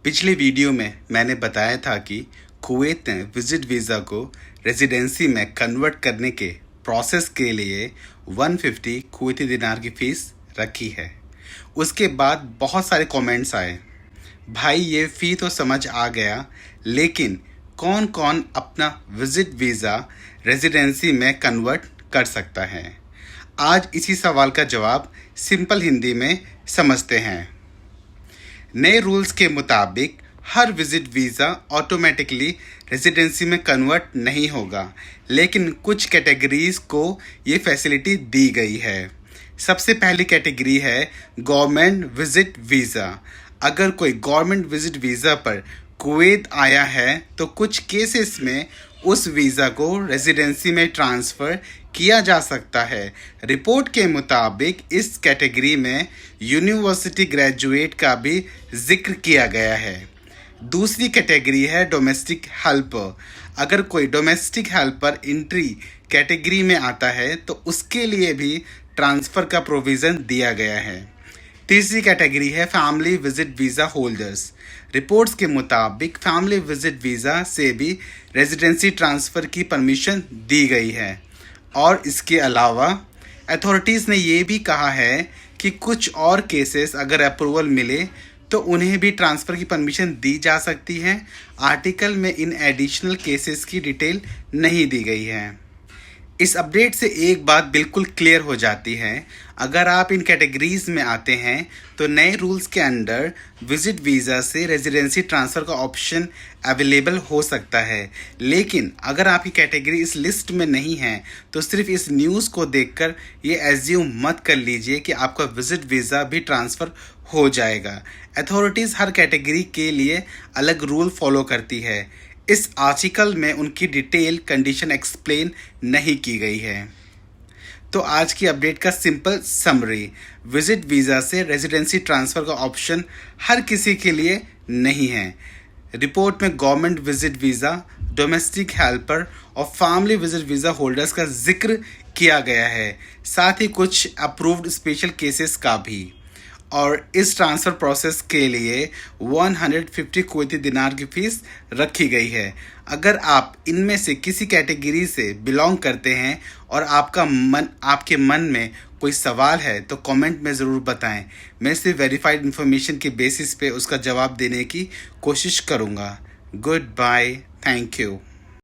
पिछले वीडियो में मैंने बताया था कि कुवैत ने विजिट वीज़ा को रेजिडेंसी में कन्वर्ट करने के प्रोसेस के लिए 150 कुवैती दिनार की फ़ीस रखी है। उसके बाद बहुत सारे कमेंट्स आए, भाई ये फ़ी तो समझ आ गया, लेकिन कौन कौन अपना विजिट वीज़ा रेजिडेंसी में कन्वर्ट कर सकता है। आज इसी सवाल का जवाब सिंपल हिंदी में समझते हैं। नए रूल्स के मुताबिक हर विजिट वीज़ा ऑटोमेटिकली रेजिडेंसी में कन्वर्ट नहीं होगा, लेकिन कुछ कैटेगरीज को ये फैसिलिटी दी गई है। सबसे पहली कैटेगरी है गवर्नमेंट विजिट वीज़ा। अगर कोई गवर्नमेंट विजिट वीज़ा पर कुवैत आया है तो कुछ केसेस में उस वीज़ा को रेजिडेंसी में ट्रांसफ़र किया जा सकता है। रिपोर्ट के मुताबिक इस कैटेगरी में यूनिवर्सिटी ग्रेजुएट का भी जिक्र किया गया है। दूसरी कैटेगरी है डोमेस्टिक हेल्पर। अगर कोई डोमेस्टिक हेल्पर एंट्री कैटेगरी में आता है तो उसके लिए भी ट्रांसफ़र का प्रोविज़न दिया गया है। तीसरी कैटेगरी है family visit visa holders. Reports के मुताबिक फैमिली विजिट वीज़ा से भी रेजिडेंसी ट्रांसफ़र की परमिशन दी गई है। और इसके अलावा अथॉरिटीज़ ने ये भी कहा है कि कुछ और केसेस अगर अप्रूवल मिले तो उन्हें भी ट्रांसफ़र की परमिशन दी जा सकती है। आर्टिकल में इन एडिशनल केसेस की डिटेल नहीं दी गई है। इस अपडेट से एक बात बिल्कुल क्लियर हो जाती है, अगर आप इन कैटेगरीज में आते हैं तो नए रूल्स के अंडर विजिट वीज़ा से रेजिडेंसी ट्रांसफ़र का ऑप्शन अवेलेबल हो सकता है। लेकिन अगर आपकी कैटेगरी इस लिस्ट में नहीं है तो सिर्फ इस न्यूज़ को देखकर ये एज्यूम मत कर लीजिए कि आपका विजिट वीज़ा भी ट्रांसफ़र हो जाएगा। अथॉरिटीज़ हर कैटेगरी के लिए अलग रूल फॉलो करती है। इस आर्टिकल में उनकी डिटेल कंडीशन एक्सप्लेन नहीं की गई है। तो आज की अपडेट का सिंपल समरी, विजिट वीज़ा से रेजिडेंसी ट्रांसफ़र का ऑप्शन हर किसी के लिए नहीं है। रिपोर्ट में government visit visa, domestic helper और फैमिली विजिट वीज़ा होल्डर्स का जिक्र किया गया है, साथ ही कुछ अप्रूव्ड स्पेशल केसेस का भी। और इस ट्रांसफ़र प्रोसेस के लिए 150 कुवैती दिनार की फ़ीस रखी गई है। अगर आप इनमें से किसी कैटेगरी से बिलोंग करते हैं और आपके मन में कोई सवाल है तो कमेंट में ज़रूर बताएं। मैं सिर्फ वेरीफाइड इन्फॉर्मेशन के बेसिस पे उसका जवाब देने की कोशिश करूँगा। Goodbye, thank you.